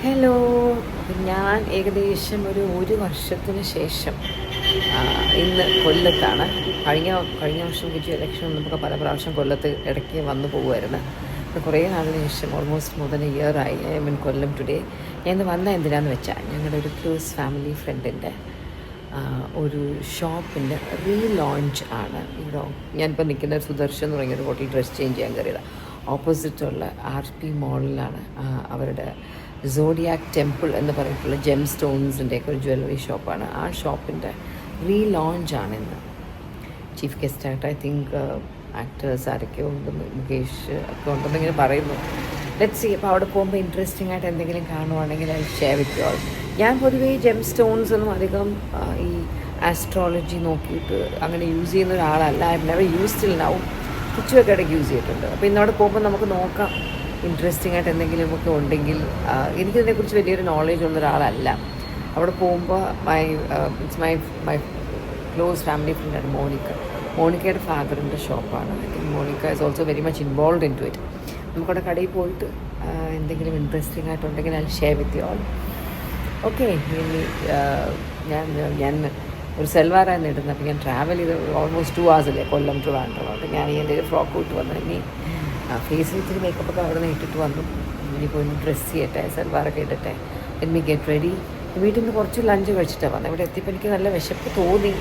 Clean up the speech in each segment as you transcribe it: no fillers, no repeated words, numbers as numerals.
Hello. ഞാൻ ഏകദേശം ഒരു വർഷത്തിന് ശേഷം ഇന്ന് കൊല്ലത്താണ്. കഴിഞ്ഞ വർഷം കിട്ടിയ ഇലക്ഷൻ നമുക്ക് പല പ്രാവശ്യം കൊല്ലത്ത് ഇടയ്ക്ക് വന്നു പോകുമായിരുന്നു. അപ്പോൾ കുറേ നാളിന് ശേഷം almost more than A year ആയി ഐ മീൻ കൊല്ലം ടുഡേ. ഞാൻ ഇന്ന് വന്ന എന്തിനാന്ന് വെച്ചാൽ ഞങ്ങളുടെ ഒരു ക്ലോസ് ഫാമിലി ഫ്രണ്ടിൻ്റെ ഒരു ഷോപ്പിൻ്റെ റീലോഞ്ച് ആണ്. ഇവിടെ ഞാനിപ്പോൾ നിൽക്കുന്ന സുദർശൻ എന്ന് പറയുന്ന ഒരു ഹോട്ടൽ ഡ്രസ് ചേഞ്ച് ചെയ്യാൻ കയറിയതാണ്. ഓപ്പോസിറ്റുള്ള RP മോളിലാണ് അവരുടെ സോഡിയാക് ടെമ്പിൾ എന്ന് പറഞ്ഞിട്ടുള്ള ജെം സ്റ്റോൺസിൻ്റെയൊക്കെ ഒരു ജ്വല്ലറി ഷോപ്പാണ്. ആ ഷോപ്പിൻ്റെ റീലോഞ്ചാണ് ഇന്ന്. ചീഫ് ഗസ്റ്റായിട്ട് ഐ തിങ്ക് ആക്ടേഴ്സ് ആരൊക്കെയോ ഉണ്ട്, മുകേഷ് ഒക്കെ ഉണ്ടെന്ന് ഇങ്ങനെ പറയുന്നു. Let's see. അപ്പോൾ അവിടെ പോകുമ്പോൾ ഇൻട്രസ്റ്റിംഗ് ആയിട്ട് എന്തെങ്കിലും കാണുവാണെങ്കിൽ I share with you all. ഞാൻ പൊതുവേ ജെം സ്റ്റോൺസ് ഒന്നും അധികം ഈ ആസ്ട്രോളജി നോക്കിയിട്ട് അങ്ങനെ യൂസ് ചെയ്യുന്ന ഒരാളല്ല. I never use till now. കിച്ചുവൊക്കെ ഇടയ്ക്ക് യൂസ് ചെയ്തിട്ടുണ്ട്. അപ്പോൾ ഇന്നവിടെ പോകുമ്പോൾ നമുക്ക് നോക്കാം ഇൻട്രസ്റ്റിംഗ് ആയിട്ട് എന്തെങ്കിലുമൊക്കെ ഉണ്ടെങ്കിൽ. എനിക്കിതിനെക്കുറിച്ച് വലിയൊരു നോളേജ് ഉള്ള ഒരാളല്ല. അവിടെ പോകുമ്പോൾ മൈ ക്ലോസ് ഫാമിലി ഫ്രണ്ടാണ് മോണിക്കയുടെ ഫാദറിൻ്റെ ഷോപ്പാണ്. I think Monica is also very much involve in to it. നമുക്കവിടെ കടയിൽ പോയിട്ട് എന്തെങ്കിലും ഇൻട്രസ്റ്റിംഗ് ആയിട്ടുണ്ടെങ്കിൽ I share with you all. Okay. ഇനി ഞാൻ ഒരു സെൽവാറായിരുന്നു ഇടുന്നത്. അപ്പോൾ ഞാൻ ട്രാവൽ ചെയ്ത് ഓൾമോസ്റ്റ് 2 hours അല്ലേ കൊല്ലം ടു വേണ്ടത്. ഞാൻ എൻ്റെ ഒരു ഫ്രോക്ക് ഇട്ട് വന്നു. ഇനി ഫേസിൽ ഇച്ചിരി മേക്കപ്പൊക്കെ അവിടെ നിന്ന് ഇട്ടിട്ട് വന്നു. ഇനിയിപ്പോൾ ഒന്ന് ഡ്രസ്സ് ചെയ്യട്ടെ, സെൽവാറൊക്കെ ഇടട്ടെ, മീ ഗെറ്റ് റെഡി. വീട്ടിൽ നിന്ന് കുറച്ച് ലഞ്ച് കഴിച്ചിട്ടാണ് വന്നത്. ഇവിടെ എത്തിയപ്പോൾ എനിക്ക് നല്ല വിശപ്പ് തോന്നി.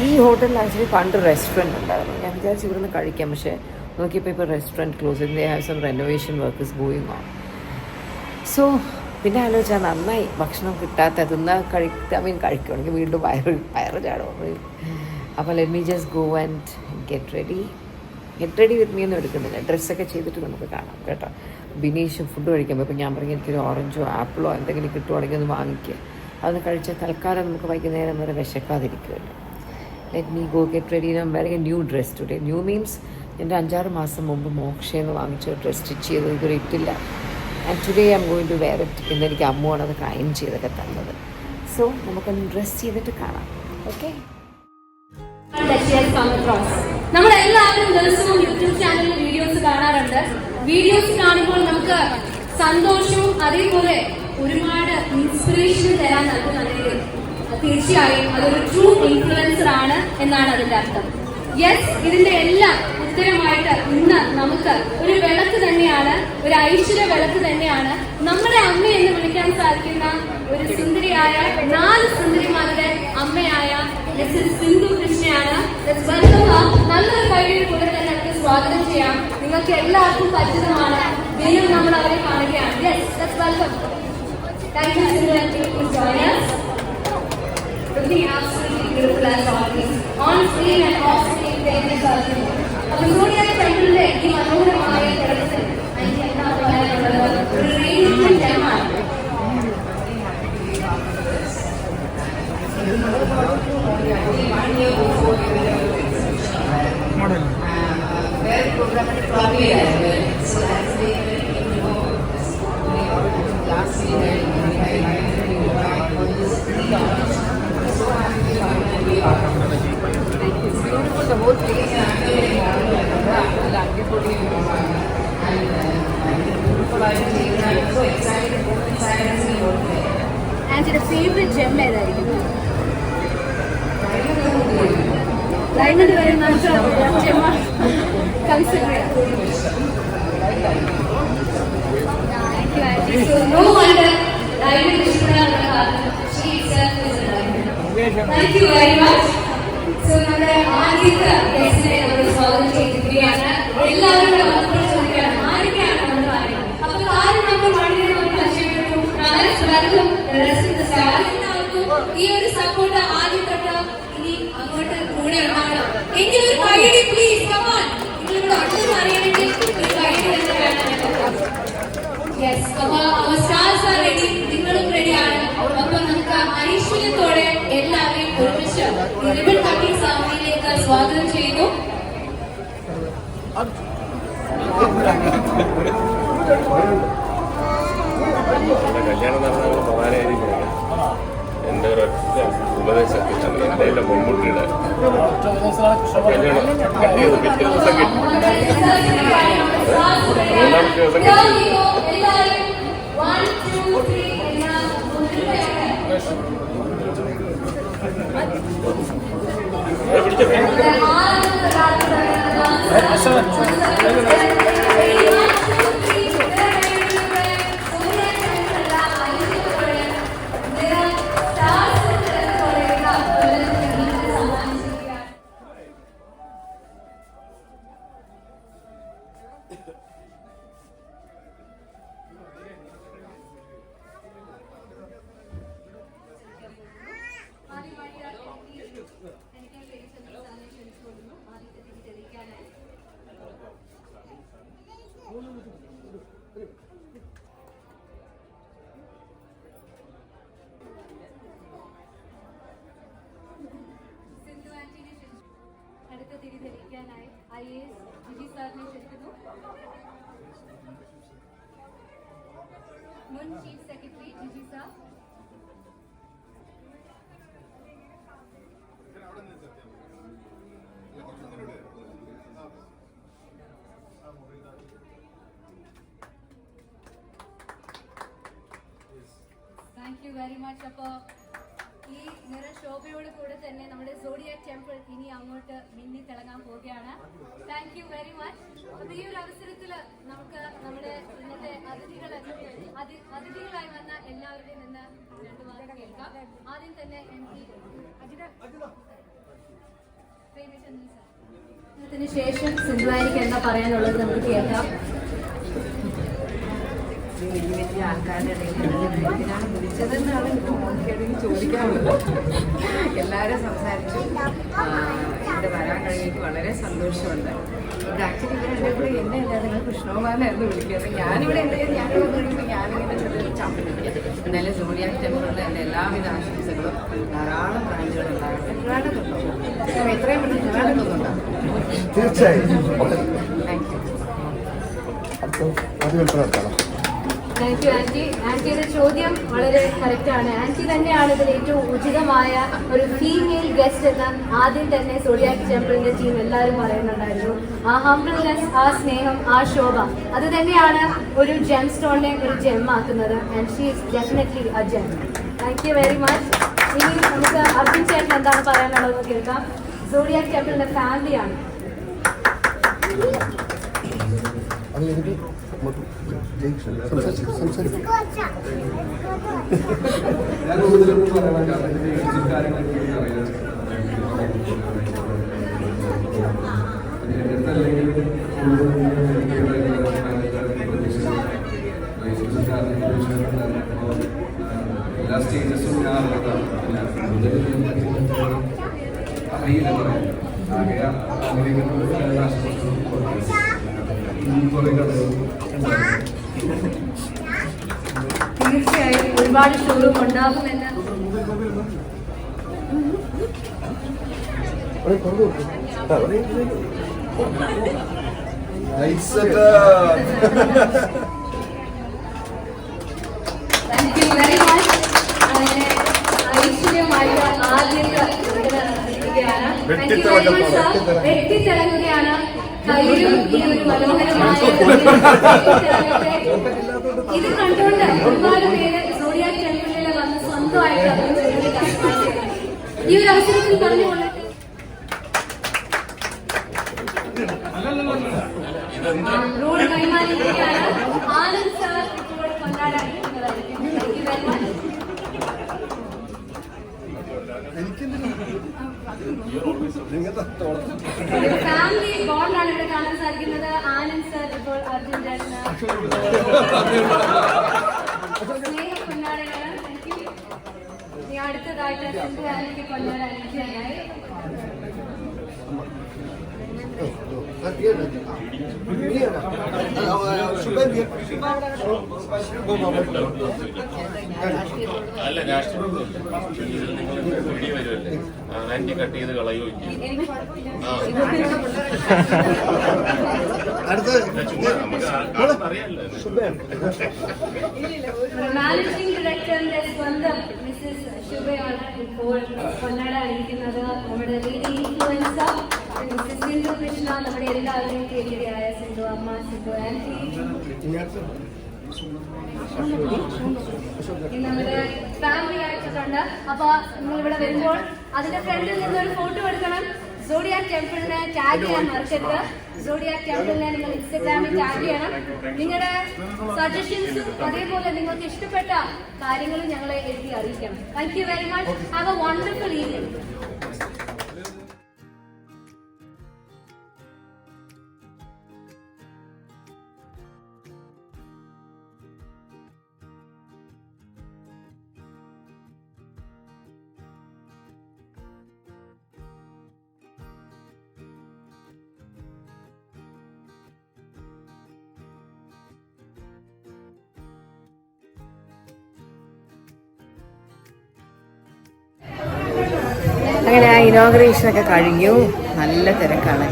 ഈ ഹോട്ടലിൽ ആക്ച്വലി പണ്ട് റെസ്റ്റോറൻറ്റ് ഉണ്ടായിരുന്നു. ഞാൻ വിചാരിച്ചു ഇവിടെ നിന്ന് കഴിക്കാം. പക്ഷേ നോക്കിയപ്പോൾ ഇപ്പോൾ റെസ്റ്റോറൻറ്റ് ക്ലോസ് ചെയ്ത് they have some renovation work is going on. So പിന്നെ ആലോചിച്ചാൽ നന്നായി ഭക്ഷണം കിട്ടാത്തതെന്നാൽ കഴിക്കുകയാണെങ്കിൽ വീണ്ടും വയറ് ചാടും. അപ്പോൾ let me just go and get ready with me ഒന്നും എടുക്കുന്നില്ല. ഡ്രസ്സൊക്കെ ചെയ്തിട്ട് നമുക്ക് കാണാം കേട്ടോ. ബിനീഷ് ഫുഡ് കഴിക്കുമ്പോൾ ഇപ്പോൾ ഞാൻ പറഞ്ഞു എനിക്കൊരു ഓറഞ്ചോ ആപ്പിളോ എന്തെങ്കിലും കിട്ടുവാണെങ്കിൽ ഒന്ന് വാങ്ങിക്കുക. അതൊന്ന് കഴിച്ചാൽ തൽക്കാലം നമുക്ക് വൈകുന്നേരം വരെ വിശക്കാതിരിക്കുമല്ലോ. Let me go get ready. ഞാൻ wearing a new dress today. New means എൻ്റെ 5-6 മാസം മുമ്പ് മോക്ഷയെന്ന് വാങ്ങിച്ച ഡ്രസ് സ്റ്റിച്ച് ചെയ്ത് ഇതൊരു ഇട്ടില്ല. And today I am going to wear it. ഇന്ന് എനിക്ക് അമ്മുവാണ് അത് അയൺ ചെയ്തൊക്കെ തന്നത്. സോ നമുക്കൊന്ന് ഡ്രസ്സ് ചെയ്തിട്ട് കാണാം. ഓക്കെ. നമ്മളെല്ലാവരും ദിവസവും യൂട്യൂബ് ചാനലിൽ വീഡിയോസ് കാണാറുണ്ട്. വീഡിയോസ് കാണുമ്പോൾ നമുക്ക് സന്തോഷവും അതേപോലെ ഒരുപാട് ഇൻസ്പിറേഷൻ തരാൻ നൽകുന്നുണ്ടെങ്കിൽ തീർച്ചയായും അതൊരു ട്രൂ ഇൻഫ്ലുവൻസർ ആണ് എന്നാണ് അതിന്റെ അർത്ഥം. യെസ്, ഇതിന്റെ എല്ലാം ഉത്തരമായിട്ട് ഇന്ന് നമുക്ക് ഒരു വിളക്ക് തന്നെയാണ്, ഒരു ഐശ്വര്യ വിളക്ക് തന്നെയാണ്. നമ്മുടെ അമ്മ എന്ന് വിളിക്കാൻ സാധിക്കുന്ന ഒരു സുന്ദരിയായ 4 സുന്ദരിമാരുടെ അമ്മയായ സിന്ധു കൃഷ്ണയാണ്. നല്ലൊരു കൈയുടെ കൂടെ തന്നെ നമുക്ക് സ്വാഗതം ചെയ്യാം. നിങ്ങൾക്ക് എല്ലാവർക്കും പരിചിതമാണ്. വീണ്ടും നമ്മൾ അവരെ കാണുകയാണ്. Yes, let's welcome. Thank you Sindhu for joining us. Looking absolutely beautiful as always. On screen and off screen, famous person. അപ്പോൾ സോഡിയാക് ടെമ്പിളിന്റെ ഈ മനോഹരമായ കിടത്തിൽ എനിക്ക് എന്താ പറയാനുള്ളത്? ഒരു റേഡിയന്റ് ജെമാണ്. ആൻറ്റിയുടെ ഫേവറേറ്റ് ജെം ഏതായിരിക്കും? ഡയമണ്ട് വരുന്ന gemma consider. So no wonder diamond is she itself is a diamond. Thank you very much. So നമ്മുടെ ആദ്യത്തെ ഗസ്റ്റിനെ നമ്മൾ സ്വാഗതം ചെയ്തിരിക്കുകയാണ്. എല്ലാവരും വന്നപ്പോൾ ചോദിക്കുകയാണ് ആരൊക്കെയാണ് നമ്മൾ പറയുന്നത്. അപ്പോൾ ആരും നമ്മൾ വളരെ നമ്മൾ പരിചയപ്പെട്ടു. ഈ ഒരു സപ്പോർട്ട് ആദ്യം തൊട്ട് ഇനി അങ്ങോട്ട് കൂടെ ഉണ്ടാകണം. എങ്കിലും ഒരു കൈയടി പ്ലീസ്. കമാൻ, നിങ്ങളിവിടെ ഒന്നും അറിയണമെങ്കിൽ ഒരു കൈയടി തന്നെ വേണം. യെസ്, അപ്പോൾ സ്റ്റാർസ് ആർ റെഡി, നിങ്ങളും റെഡിയാണ്. അപ്പോൾ നമുക്ക് ഐശ്വര്യത്തോടെ എല്ലാവരെയും ഒരുമിച്ച് റിബൺ കട്ടിംഗ് സെറമണിയിലേക്ക് സ്വാഗതം ചെയ്യുന്നു. കല്യാണം നടന്നാൽ പ്രധാനമായിരിക്കും എൻ്റെ ഒരൊറ്റ ഉപദേശത്തിലാണ് എൻ്റെ എല്ലാം മുൻകൂട്ടിയുടെ കല്യാണം കട്ടിയത് പിറ്റേ ദിവസം കിട്ടും. 3-ാമത്തെ ദിവസം കിട്ടും. അടുത്ത തിരി തെളിയിക്കാനായി IAS ജിജി സാറിനെ ക്ഷണിക്കുന്നു. മുൻ chief secretary Jiji sir, thank you very much. അപ്പോൾ ഈ നിറശോഭയോട് കൂടെ തന്നെ നമ്മുടെ സോഡിയാക് ടെമ്പിൾ ഇനി അങ്ങോട്ട് മിന്നി തിളങ്ങാൻ പോവുകയാണ്. Thank you very much. അപ്പൊ ഈ ഒരു അവസരത്തിൽ നമുക്ക് നമ്മുടെ ഇന്നത്തെ അതിഥികളായി വന്ന എല്ലാവരുടെയും നിന്ന് 2 വാക്ക് കേൾക്കാം. ആദ്യം തന്നെ MP ത്തിന് ശേഷം സിന്ധുവാനിക്ക് എന്താ പറയാനുള്ളത് നമുക്ക് കേൾക്കാം. വലിയ ആൾക്കാരുടെ ഇടയിൽ എന്തിനാണ് വിളിച്ചതെന്നാണ് എനിക്ക് ചോദിക്കാറുള്ളത്. എല്ലാവരും സംസാരിച്ചു. ഇവിടെ വരാൻ കഴിഞ്ഞിട്ട് വളരെ സന്തോഷമുണ്ട്. ഇത് ആക്ച്വലി ഇവരുടെ കൂടെ എന്നെ അല്ല, നിങ്ങൾ കൃഷ്ണകുമാരനായിരുന്നു വിളിക്കുന്നത്. ഞാനിവിടെ എന്തെങ്കിലും ഞാൻ വന്നിരിക്കുമ്പോൾ ഞാനിങ്ങനെ ചാമ്പിടിക്കുക. എന്നാലും സോഡിയാക് ടെമ്പിളിൽ എൻ്റെ എല്ലാവിധ ആശംസകളും. ധാരാളം ബ്രാഞ്ചുകൾ ഉണ്ടാകട്ടെ. ട്രിവാൻഡ്രത്തുണ്ടോ? എത്രയും പെട്ടെന്ന് ട്രിവാൻഡ്രത്തൊന്നുണ്ടാകും. തീർച്ചയായും. Thank you aunty. ആന്റിയുടെ ചോദ്യം വളരെ കറക്റ്റാണ്. ആന്റി തന്നെയാണ് ഇതിൽ ഏറ്റവും ഉചിതമായ ഒരു ഫീമെയിൽ ഗസ്റ്റ് എന്ന് ആദ്യം തന്നെ സോഡിയാക് ടെമ്പിളിന്റെ ടീം എല്ലാവരും പറയുന്നുണ്ടായിരുന്നു. ആ ഹംബിൾനെസ്, ആ സ്നേഹം, ആ ശോഭ, അത് തന്നെയാണ് ഒരു ജെം സ്റ്റോണിനെ ഒരു ജെം ആക്കുന്നത്. And she is definitely a gem. Thank you very much. ഇനി നമുക്ക് അർജുൻ ചേട്ടൻ എന്താണ് പറയാനുള്ളത് കേൾക്കാം. സോഡിയാക് ടെമ്പിളിന്റെ ഫാമിലിയാണ്. എല്ലാ സ്റ്റേജസും ഞാൻ അറിയാം. അറിയില്ല പറയാം. തീർച്ചയായും ഒരുപാട് ഷോറൂം ഉണ്ടാകുമെന്ന് താങ്ക് യു വെരി മച്ച്. ഐശ്വര്യമായിട്ട് ആദ്യത്തെ വെട്ടിത്തിളങ്ങുകയാണ്. കയ്യിലും ഈ ഒരു മനോഹരമായ ഇത് കണ്ടുകൊണ്ട് ഒരുപാട് പേര് സോഡിയാക് ടെമ്പിളിൽ വന്ന് സ്വന്തമായിട്ട് ഈ ഒരു അവസരത്തിൽ പറഞ്ഞുകൊണ്ട് റോഡ് കൈമാറിയിരിക്കുകയാണ്. ആനന്ദ് സാർ ഇപ്പോൾ കൊണ്ടാടാനിരിക്കുന്നതായിരിക്കും. Thank you very much. Family ബോണ്ടാണ് ഇവിടെ കാണാൻ സാധിക്കുന്നത്. ആനന്ദ് സാർ ഇപ്പോൾ അർജുൻ ചേട്ടന് സ്നേഹ കൊണ്ടാടുകയാണ്. Thank you. ഇനി അടുത്തതായിട്ട് സിന്ധുവാനിക്ക് കൊണ്ടാടാനിരിക്കാനായി അല്ല, രാഷ്ട്രീയം വീഡിയോ വരുമല്ലേ, ആന്റി കട്ട് ചെയ്ത് കളയോ മാനേജിംഗ് ഡയറക്ടറിന്റെ സ്വന്തം മിസ്സസ് ശുഭയാണ് ഇപ്പോൾ കൊണ്ടാടാനിരിക്കുന്നത്. നമ്മുടെ leading influencer Mrs Sindhu Krishna, നമ്മുടെ എല്ലാവരുടെയും പ്രിയയായ സിന്ധു അമ്മ, സിന്ധു ആന്റി. നമ്മുടെ ഫാമിലി അയച്ചിട്ടുണ്ട്. അപ്പൊ നിങ്ങൾ ഇവിടെ വരുമ്പോൾ അതിന്റെ ഫ്രണ്ടിൽ നിന്നൊരു ഫോട്ടോ എടുക്കണം. സോഡിയാക് ടെമ്പിളിനെ ടാഗ് ചെയ്യാൻ മറക്കരുത്. സോഡിയാക് ടെമ്പിളിനെ നിങ്ങൾ ഇൻസ്റ്റഗ്രാമിൽ ടാഗ് ചെയ്യണം. നിങ്ങളുടെ സജഷൻസും അതേപോലെ നിങ്ങൾക്ക് ഇഷ്ടപ്പെട്ട കാര്യങ്ങളും ഞങ്ങളെ എഴുതി അറിയിക്കണം. Thank you very much. Have A wonderful evening. അങ്ങനെ ആ ഇനോഗ്രേഷനൊക്കെ കഴിഞ്ഞു. നല്ല തിരക്കാണ്.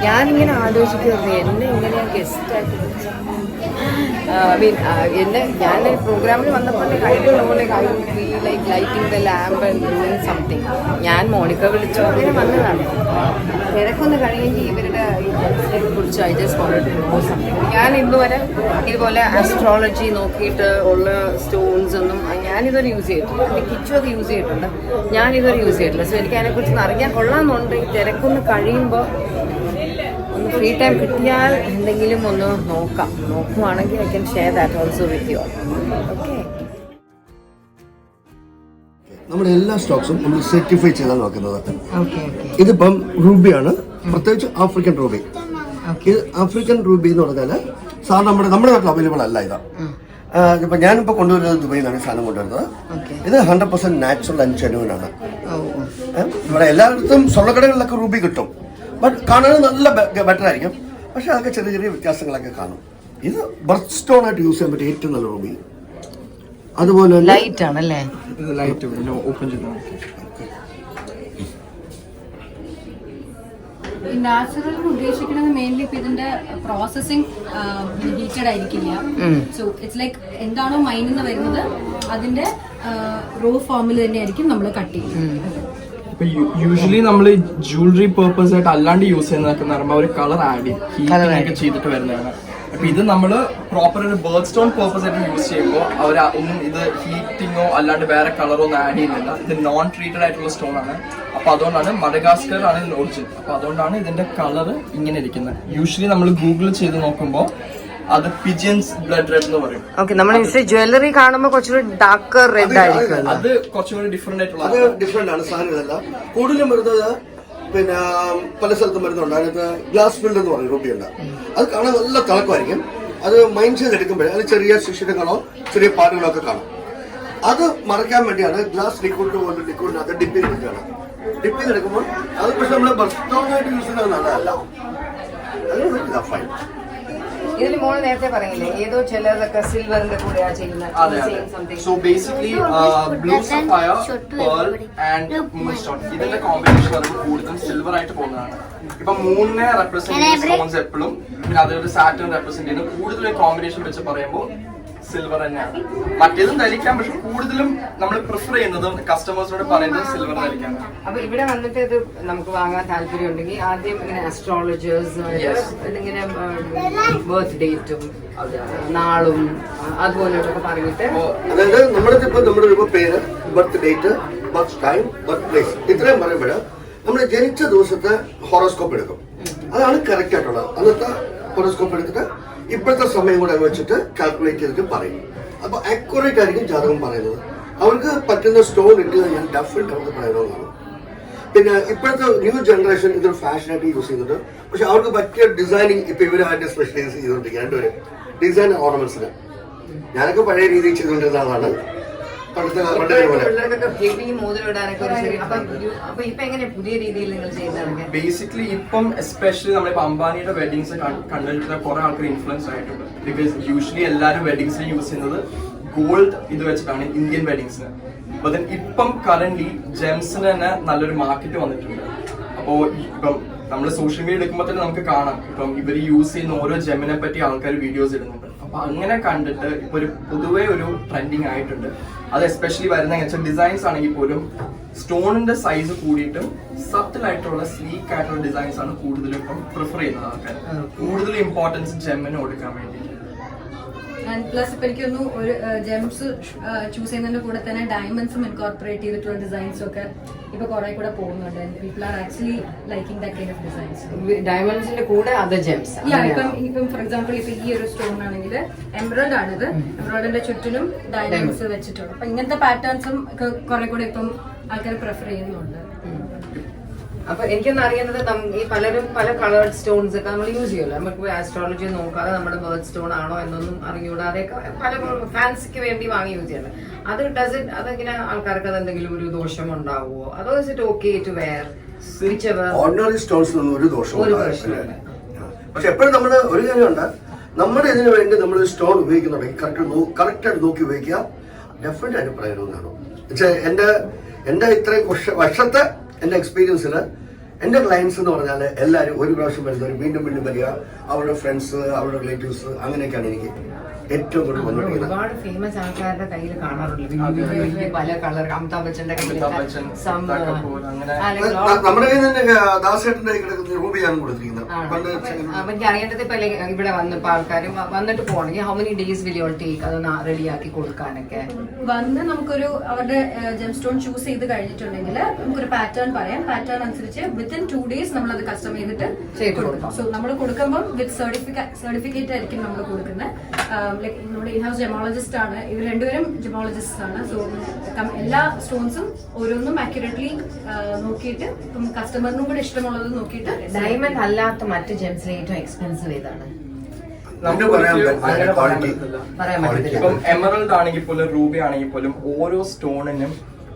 ഞാനിങ്ങനെ ആലോചിക്കുന്നത് എന്നെ ഇങ്ങനെ ഗസ്റ്റായിട്ട് ഞാൻ പ്രോഗ്രാമിൽ വന്നപ്പോൾ കഴിഞ്ഞ പോലെ like lighting the lamp and doing something. ഞാൻ മോണിക്ക വിളിച്ചു അങ്ങനെ വന്നതാണ്. തിരക്കൊന്ന് കഴിയുമെങ്കിൽ ഇവരുടെ ഇതിനെ കുറിച്ച് I just wanted to know something. ഞാൻ ഇന്നുവരെ ഇതുപോലെ ആസ്ട്രോളജി നോക്കിയിട്ട് ഉള്ള സ്റ്റോൺസ് ഒന്നും ഞാനിതുവരെ യൂസ് ചെയ്തിട്ടില്ല. എൻ്റെ കിച്ചു അത് യൂസ് ചെയ്തിട്ടുണ്ട്, ഞാനിതുവരെ യൂസ് ചെയ്തിട്ടില്ല. സോ എനിക്ക് അതിനെക്കുറിച്ചൊന്ന് അറിയാൻ കൊള്ളാമെന്നുണ്ട്. ഈ തിരക്കൊന്ന് കഴിയുമ്പോൾ ഒന്ന് ഫ്രീ ടൈം കിട്ടിയാൽ എന്തെങ്കിലും ഒന്ന് നോക്കുവാണെങ്കിൽ I can share that also with you. Okay, നമ്മുടെ എല്ലാ സ്റ്റോക്സും നമ്മൾ സർട്ടിഫൈ ചെയ്താണ് നോക്കുന്നത്. ഓക്കെ. ഇതിപ്പം റൂബിയാണ്, പ്രത്യേകിച്ച് ആഫ്രിക്കൻ റൂബി. ഇത് ആഫ്രിക്കൻ റൂബി എന്ന് പറഞ്ഞാൽ സാധാരണ നമ്മുടെ നാട്ടിൽ അവൈലബിൾ അല്ല. ഇപ്പം ഞാനിപ്പോൾ കൊണ്ടുവരുന്നത് ദുബൈയിൽ നിന്നാണ് സാധനം കൊണ്ടുവരുന്നത്. ഇത് 100% നാച്ചുറൽ ആൻഡ് ജെന്യുവൻ ആണ്. ഇവിടെ എല്ലായിടത്തും സ്വർണ്ണക്കടകളിലൊക്കെ റൂബി കിട്ടും, ബട്ട് കാണാൻ നല്ല ബെറ്റർ ആയിരിക്കും. പക്ഷെ അതൊക്കെ ചെറിയ ചെറിയ വ്യത്യാസങ്ങളൊക്കെ കാണും. ഇത് ബർത്ത് സ്റ്റോൺ ആയിട്ട് യൂസ് ചെയ്യാൻ പറ്റിയ ഏറ്റവും നല്ല റൂബി. അതുപോലെ ലൈറ്റ് ആണല്ലേ? ലൈറ്റ് ഓപ്പൺ ചെയ്ത് നാച്ചുറൽ ഉദ്ദേശിക്കുന്നത് മെയിൻലി ഇപ്പൊ ഇതിന്റെ പ്രോസസിങ് ഹീറ്റഡ് ആയിരിക്കില്ല. സോ ഇറ്റ്സ് ലൈക്ക് എന്താണോ മൈനിൽ നിന്ന് വരുന്നത് അതിന്റെ റോ ഫോമിൽ തന്നെ ആയിരിക്കും നമ്മൾ കട്ട് ചെയ്യുന്നത്. ഇപ്പൊ യൂഷ്വലി നമ്മൾ ജ്വല്ലറി പേർപ്പസ് ആയിട്ട് അല്ലാണ്ട് യൂസ് ചെയ്യുന്നതൊക്കെ എന്ന് പറയുമ്പോൾ ഒരു കളർ ആഡ് ചെയ്യും, ഹീറ്റിംഗ് ചെയ്തിട്ട് വരുന്നതാണ്. അപ്പൊ ഇത് നമ്മള് പ്രോപ്പർ ഒരു ബേർത്ത് സ്റ്റോൺ പേർപ്പസ് ആയിട്ട് യൂസ് ചെയ്യുമ്പോൾ അവർ ഒന്നും ഇത് ഹീറ്റിങ്ങോ അല്ലാണ്ട് വേറെ കളറോ ഒന്നും ആഡ് ചെയ്യുന്നില്ല. ഇത് നോൺ ട്രീറ്റഡ് ആയിട്ടുള്ള സ്റ്റോൺ ആണ്. അപ്പൊ അതുകൊണ്ടാണ് മഡഗാസ്കർ ആണ് ഇതിന്റെ ഒറിജിൻ. അപ്പൊ അതുകൊണ്ടാണ് ഇതിന്റെ കളർ ഇങ്ങനെ ഇരിക്കുന്നത്. യൂഷ്വലി നമ്മൾ ഗൂഗിൾ ചെയ്ത് നോക്കുമ്പോൾ അത് പിജിയൻസ് ബ്ലഡ് റെഡ് എന്ന് പറയും. ഓക്കെ, നമ്മൾ ജ്വല്ലറി കാണുമ്പോൾ കുറച്ചുകൂടി ഡാർക്കർ റെഡ് ആയിരിക്കും. അത് കുറച്ചും കൂടി ഡിഫറെന്റ് ആയിട്ടുള്ള അത് ഡിഫറെന്റ് ആണ് സാധനം. ഇതല്ല കൂടുതലും വരുന്നത് പിന്നെ പല സ്ഥലത്തും വരുന്നുണ്ട്. അതിനകത്ത് ഗ്ലാസ് ഫിൽഡ് എന്ന് പറയും റൂബിയുണ്ട്. അത് കാണാൻ നല്ല തിളക്കമായിരിക്കും. അത് മൈൻഡ് ചെയ്തെടുക്കുമ്പോഴേ അത് ചെറിയ ശിശിരങ്ങളോ ചെറിയ പാടുകളോ ഒക്കെ കാണും. അത് മറയ്ക്കാൻ വേണ്ടിയാണ് ഗ്ലാസ് ലിക്വിഡിനകത്ത് ഡിപ്പ് ചെയ്തെടുക്കുകയാണ്. ഡിപ്പ് ചെയ്തെടുക്കുമ്പോൾ അത് പക്ഷെ നമ്മൾ ബർത്തോണായിട്ട് യൂസ് ചെയ്യുന്നത് നല്ലതല്ല. അത് ഫൈൻ. ഇതിൽ മോള് നേരത്തെ പറയില്ലേ ഏതോ ചിലതൊക്കെ സിൽവറിന്റെ കൂടെയാ ചെയ്യുന്നത്. So basically blue sapphire, pearl and moonstone ഇതിന്റെ കോമ്പിനേഷൻ വരുമ്പോൾ കൂടുതലും സിൽവർ ആയിട്ട് പോകുന്നതാണ്. ഇപ്പൊ മൂന്നിനെ റെപ്രസെന്റ് ചെയ്യുന്ന സ്റ്റോൺസ് എപ്പോഴും പിന്നെ അതേപോലെ സാറ്റേൺ റെപ്രസെന്റ് ചെയ്യുന്ന കൂടുതലും കോമ്പിനേഷൻ വെച്ച് പറയുമ്പോൾ സിൽവർ തന്നെയാണ്. മറ്റേതും ധരിക്കാം, പക്ഷെ കൂടുതലും നമ്മൾ പ്രിഫർ ചെയ്യുന്നതും കസ്റ്റമേഴ്സിനോട് പറയുന്നത് സിൽവർ ധരിക്കാനാണ്. അപ്പൊ ഇവിടെ വന്നിട്ട് ഇത് നമുക്ക് വാങ്ങാൻ താല്പര്യം ഉണ്ടെങ്കിൽ ആദ്യം ഇങ്ങനെ ആസ്ട്രോളജേഴ്സ് ഇങ്ങനെ ബർത്ത് ഡേറ്റും നാളും അതുപോലെയൊക്കെ പറഞ്ഞിട്ട്, അതായത് നമ്മുടെ പേര്, birth date, birth time, birth place ഇത്രയും പറയുമ്പോൾ നമ്മൾ ജനിച്ച ദിവസത്തെ ഹോറോസ്കോപ്പ് എടുക്കും. അതാണ് കറക്റ്റ് ആയിട്ടുള്ളത്. അന്നത്തെ ഹോറോസ്കോപ്പ് എടുത്തിട്ട് ഇപ്പോഴത്തെ സമയം കൂടെ വെച്ചിട്ട് കാൽക്കുലേറ്റ് ചെയ്തിട്ട് പറയും. അപ്പൊ അക്യുറേറ്റ് ആയിരിക്കും ജാതകം പറയുന്നത്. അവർക്ക് പറ്റുന്ന സ്റ്റോൺ ഇട്ട് കഴിഞ്ഞാൽ ഡെഫിനറ്റ് അവർക്ക് പറയുന്നതാണ്. പിന്നെ ഇപ്പോഴത്തെ ന്യൂ ജനറേഷൻ ഇതൊരു ഫാഷനായിട്ട് യൂസ് ചെയ്യുന്നുണ്ട്. പക്ഷെ അവർക്ക് പറ്റിയ ഡിസൈനിങ് ഇപ്പൊ ഇവരായിട്ട് സ്പെഷ്യലൈസ് ചെയ്തുകൊണ്ടിരിക്കുക. രണ്ടുപേരും ഡിസൈൻ ഓർണമെന്റ്സിന്. ഞാനൊക്കെ പഴയ രീതിയിൽ ചെയ്തുകൊണ്ടിരുന്ന ആളാണ്. ബേസിക്കലി ഇപ്പം എസ്പെഷ്യലി നമ്മളിപ്പോ അംബാനിയുടെ വെഡിങ്സ് കണ്ടിട്ട് കുറെ ആൾക്കാർ ഇൻഫ്ലുവൻസ് ആയിട്ടുണ്ട്. ബിക്കോസ് യൂഷ്വലി എല്ലാവരും വെഡിങ്സിന് യൂസ് ചെയ്യുന്നത് ഗോൾഡ് ഇത് വെച്ചിട്ടാണ് ഇന്ത്യൻ വെഡിങ്സിന്. അപ്പൊ ഇപ്പം കറന്റ് ജെംസിന് തന്നെ നല്ലൊരു മാർക്കറ്റ് വന്നിട്ടുണ്ട്. അപ്പോ ഇപ്പം നമ്മൾ സോഷ്യൽ മീഡിയ എടുക്കുമ്പോൾ തന്നെ നമുക്ക് കാണാം ഇപ്പം ഇവർ യൂസ് ചെയ്യുന്ന ഓരോ ജെമ്മിനെ പറ്റി ആൾക്കാർ വീഡിയോസ് ഇടുന്നുണ്ട്. അപ്പൊ അങ്ങനെ കണ്ടിട്ട് ഇപ്പൊ ഒരു പൊതുവെ ഒരു ട്രെൻഡിങ് ആയിട്ടുണ്ട്. അത് എസ്പെഷ്യലി വരുന്ന ഡിസൈൻസ് ആണെങ്കിൽ പോലും സ്റ്റോണിന്റെ സൈസ് കൂടിയിട്ടും സട്ടിൽ ആയിട്ടുള്ള സ്ലീക്ക് ആയിട്ടുള്ള ഡിസൈൻസ് ആണ് കൂടുതലും ഇപ്പം പ്രിഫർ ചെയ്യുന്നത് ആൾക്കാർ. കൂടുതൽ ഇമ്പോർട്ടൻസ് ജെമ്മിന് കൊടുക്കാൻ വേണ്ടിയിട്ട്. ആൻഡ് പ്ലസ് ഇപ്പൊ എനിക്കൊന്നു ഒരു ജെംസ് ചൂസ് ചെയ്യുന്നതിന്റെ കൂടെ തന്നെ ഡയമണ്ട്സും ഇൻകോർപ്പറേറ്റ് ചെയ്തിട്ടുള്ള ഡിസൈൻസും ഒക്കെ ഇപ്പൊ കുറെ കൂടെ പോകുന്നുണ്ട്. People are actually liking that kind of designs. ഡയമണ്ട്സിന്റെ കൂടെ അതർ ജെംസ്. ഇപ്പം ഫോർ എക്സാമ്പിൾ ഇപ്പൊ ഈ ഒരു സ്റ്റോൺ ആണെങ്കിൽ എംബ്രോയിഡ് ആണിത്. എംബ്രോയിഡിന്റെ ചുറ്റിനും ഡയമണ്ട്സ് വെച്ചിട്ടുണ്ട്. അപ്പൊ ഇങ്ങനത്തെ പാറ്റേൺസും കുറെ കൂടെ ഇപ്പം ആൾക്കാർ പ്രിഫർ ചെയ്യുന്നുണ്ട്. അപ്പൊ എനിക്കൊന്ന് അറിയുന്നത് ഈ പലരും പല കളേർഡ് സ്റ്റോൺസ് ഒക്കെ നമ്മൾ യൂസ് ചെയ്യുമല്ലോ. നമുക്ക് ആസ്ട്രോളജി നോക്കാതെ നമ്മുടെ ബർത്ത് സ്റ്റോൺ ആണോ എന്നൊന്നും അറിഞ്ഞുകൂടാതെ പല ഫാൻസിക്ക് വേണ്ടി വാങ്ങി യൂസ് ചെയ്യണം. അതെങ്ങനെ ആൾക്കാർക്ക് അത് എന്തെങ്കിലും ഒരു ദോഷം ഉണ്ടാവുമോ, അതോ is it okay to wear? Ordinary സ്റ്റോൺസിനൊന്നും ഒരു ദോഷവും പക്ഷെ എപ്പോഴും നമ്മൾ ഒരു കാര്യമുണ്ട്, നമ്മുടെ ഇതിനു വേണ്ടി നമ്മൾ സ്റ്റോൺ ഉപയോഗിക്കുന്നുണ്ടെങ്കിൽ കറക്റ്റായിട്ട് നോക്കി ഉപയോഗിക്കുക. ഡെഫിനറ്റ് ആയിട്ട് പ്രയോജനം. പക്ഷേ എന്റെ ഇത്രയും വർഷത്തെ എന്റെ എക്സ്പീരിയൻസിൽ എന്റെ ക്ലയൻസ് എന്ന് പറഞ്ഞാൽ എല്ലാവരും ഒരു പ്രാവശ്യം വരുന്നവർ വീണ്ടും വീണ്ടും വരിക, അവരുടെ ഫ്രണ്ട്സ്, അവരുടെ റിലേറ്റീവ്സ്, അങ്ങനെയൊക്കെയാണ് എനിക്ക് ഏറ്റവും കൂടുതൽ വന്നിരിക്കുന്നത്. ഒരുപാട് ഫേമസ് ആൾക്കാരുടെ കയ്യിൽ കാണാറുണ്ട് പല കളർ. അമിതാഭ് ബച്ചന്റെ നമ്മുടെ കയ്യിൽ തന്നെ ദാസേട്ടന്റെ കിടക്കുന്ന രൂപയാണ് കൊടുത്തിരിക്കുന്നത്. എനിക്ക് അറിയേണ്ടത് ഇപ്പൊ ഇവിടെ വന്നപ്പോ ആൾക്കാർ വന്നിട്ട് പോകണമെങ്കിൽ how many days will you take അതൊന്ന് റെഡിയാക്കി കൊടുക്കാനൊക്കെ? വന്ന് നമുക്കൊരു അവരുടെ ജെം സ്റ്റോൺ ചൂസ് ചെയ്ത് കഴിഞ്ഞിട്ടുണ്ടെങ്കിൽ നമുക്കൊരു പാറ്റേൺ പറയാം. പാറ്റേൺ അനുസരിച്ച് വിത്തിൻ 2 days നമ്മൾ അത് കസ്റ്റം ചെയ്തിട്ട് കൊടുക്കും. സോ നമ്മൾ കൊടുക്കുമ്പോൾ വിത്ത് സർട്ടിഫിക്കറ്റ് ആയിരിക്കും നമ്മൾ കൊടുക്കുന്നത്. നമ്മുടെ ഇൻഹൗസ് ജെമോളജിസ്റ്റ് ആണ്. ഇവർ രണ്ടുപേരും ജെമോളജിസ്റ്റ് ആണ്. സോ എല്ലാ സ്റ്റോൺസും ഓരോന്നും ആക്യുറേറ്റ്ലി നോക്കിയിട്ട് കസ്റ്റമറിനും കൂടെ ഇഷ്ടമുള്ളത് നോക്കിയിട്ട്. ഡയമണ്ട് അല്ലാത്ത മറ്റ് ജെംസിലെ ഏറ്റവും എക്സ്പെൻസീവ് ഏതാണ്? ഇപ്പം എമറൽഡ് ആണെങ്കിൽ പോലും റൂബി ആണെങ്കിൽ പോലും ഓരോ സ്റ്റോണിനും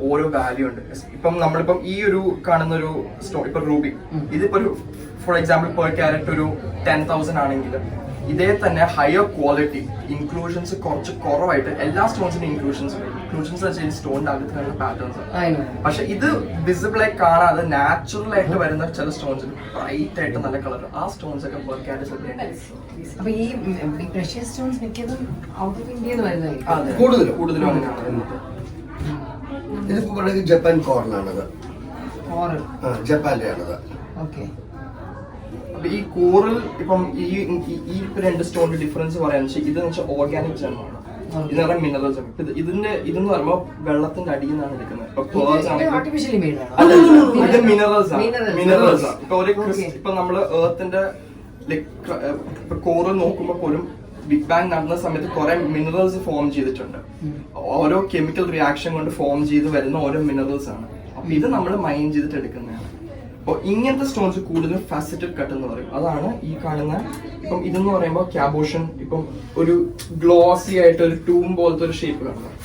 ഓരോ വാല്യൂ ഉണ്ട്. ഇപ്പം നമ്മളിപ്പം ഈ ഒരു കാണുന്ന ഒരു സ്റ്റോൺ ഇപ്പൊ റൂബി, ഇതിപ്പോ ഒരു ഫോർ എക്സാമ്പിൾ പെർ ക്യാരറ്റ് ഒരു 10,000 ആണെങ്കിൽ ഇതേ തന്നെ ഹയർ ക്വാളിറ്റി ഇൻക്ലൂഷൻസ് കുറച്ച് കുറവായിട്ട് എല്ലാ സ്റ്റോൺസിനും ഇൻക്ലൂഷൻസ് വെച്ചാൽ സ്റ്റോണിന്റെ അകത്ത് പാറ്റേൺസ്. പക്ഷെ ഇത് വിസിബിൾ ആയി കാണാതെ നാച്ചുറൽ ആയിട്ട് വരുന്ന ചില സ്റ്റോൺസിന് ബ്രൈറ്റ് ആയിട്ട് നല്ല കളർ, ആ സ്റ്റോൺസ് ഒക്കെ പെർ ക്യാരറ്റ്. അപ്പൊ ഈ പ്രഷ്യസ് സ്റ്റോൺസ് മിക്കതും ഔട്ട് ഓഫ് ഇന്ത്യയിൽ വരുന്നതായിരിക്കും കൂടുതലും അങ്ങനെയാണ്. ഇതിപ്പോ ജപ്പാൻ കോറിനാണത്, ജപ്പാന്റെ ആണത്. ഓക്കെ. അപ്പൊ ഈ കോറൽ ഇപ്പം ഈ 2 സ്റ്റോണിന്റെ ഡിഫറൻസ് പറയാന്ന് വെച്ചാൽ ഇതെന്ന് വെച്ചാൽ ഓർഗാനിക് ജെമാണ്. ഇത് പറഞ്ഞാൽ മിനറൽസ് ആണ്. ഇതെന്ന് പറയുമ്പോൾ വെള്ളത്തിന്റെ അടിയിൽ നിന്നാണ് എടുക്കുന്നത്. ഇത് മിനറൽസ് ആണ്. ഇപ്പൊ നമ്മള് എർത്തിന്റെ കോറൽ നോക്കുമ്പോ പോലും ബിഗ് ബാങ് നടന്ന സമയത്ത് കുറെ മിനറൽസ് ഫോം ചെയ്തിട്ടുണ്ട്. ഓരോ കെമിക്കൽ റിയാക്ഷൻ കൊണ്ട് ഫോം ചെയ്ത് വരുന്ന ഓരോ മിനറൽസ് ആണ്. അപ്പൊ ഇത് നമ്മൾ മൈൻ ചെയ്തിട്ട് എടുക്കുന്നതാണ്. അപ്പൊ ഇങ്ങനത്തെ സ്റ്റോൺസ് കൂടുതലും ഫാസറ്റഡ് കട്ട് എന്ന് പറയും. അതാണ് ഈ കാണുന്ന. ഇപ്പം ഇതെന്ന് പറയുമ്പോൾ ക്യാബോഷൻ, ഇപ്പം ഒരു ഗ്ലോസി ആയിട്ട് ഒരു ടൂം പോലത്തെ ഒരു ഷേപ്പ് കാണുന്നത്.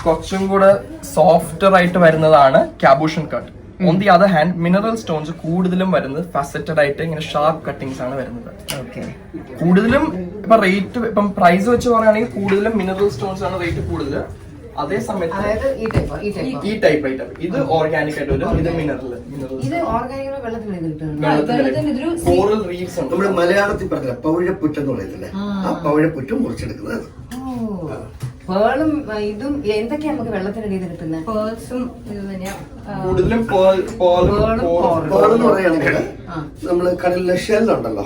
കുറച്ചും കൂടെ സോഫ്റ്റർ ആയിട്ട് വരുന്നതാണ് cabochon cut. On the other hand mineral stones കൂടുതലും വരുന്നത് ഫാസറ്റഡ് ആയിട്ട് ഇങ്ങനെ ഷാർപ്പ് കട്ടിങ്സ് ആണ് വരുന്നത്. കൂടുതലും ഇപ്പൊ റേറ്റ് ഇപ്പം പ്രൈസ് വെച്ച് പറയുകയാണെങ്കിൽ കൂടുതലും മിനറൽ സ്റ്റോൺസ് ആണ് റേറ്റ് കൂടുതൽ. അതേ സമയത്ത് ഈ ടൈപ്പ് ഐറ്റം ഇത് ഓർഗാനിക് ആയിട്ട് വരും. ഇത് മിനറൽ കോറൽ റീഫ്സ് ഉണ്ട്. നമ്മുടെ മലയാളത്തിൽ പറഞ്ഞ പവിഴപ്പുറ്റെന്ന് പറയത്തില്ലേ, ആ പവിഴപ്പുറ്റും മുറിച്ചെടുക്കുന്നത്. പേളും ഇതും എന്തൊക്കെയാ നമുക്ക് വെള്ളത്തിനടിയിൽ കിട്ടുന്നത്? പേൾസും ഇത് തന്നെയാ കൂടുതലും. പേളെന്ന് പറയുകയാണെങ്കിൽ നമ്മള് കടലിലെ ഷെല്ലുണ്ടല്ലോ,